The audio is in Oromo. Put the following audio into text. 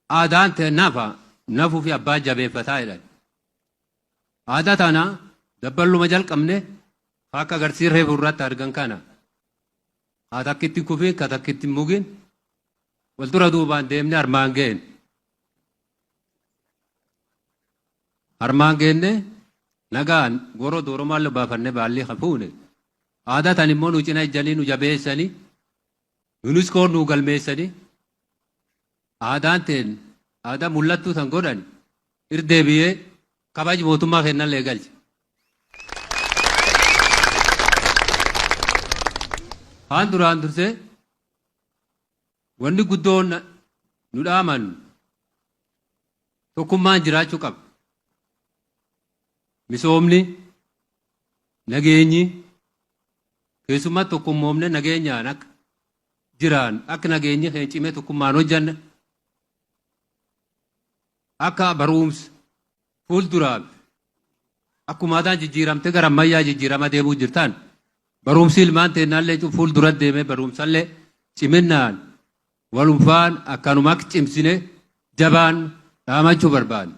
aadaan ta'e nafuu fi abbaa jabeeffataa jedhan. Aadaa tana dabballuma jalqabne akka agarsiirree burratti argan kana haa takkitti kufii ka takkitti mugin wal dura duubaan deemne armaan ga'en. Armaan geenne nagaan goroo dooromaallee baafannee baallee hafuune. Aadaa tan immoo nu cina ijjanii nu jabeessanii yuuniskoon nu galmeessanii aadaan ta'een aadaa mul'attuu tan godhan irdeebi'ee kabaj mootummaa kennallee galche. Haan duraan dursee wanni guddoon nu dhaaman tokkummaan jiraachuu qaba. Misoomni, nageenyi, keessumaa tokkummoomne nageenyaan akka jiraan akka nageenyi keenya cimee tokkummaan hojjanne akka barumsa fuulduraaf akkuma aadaan jijjiiramte gara ammayyaa jijjiirama deemuu jirtaan barumsi ilmaan teennaallee fuuldura deemee barumsallee ciminaan walumfaan akkanuma akka cimsine jabaan dhaamachuu barbaanna.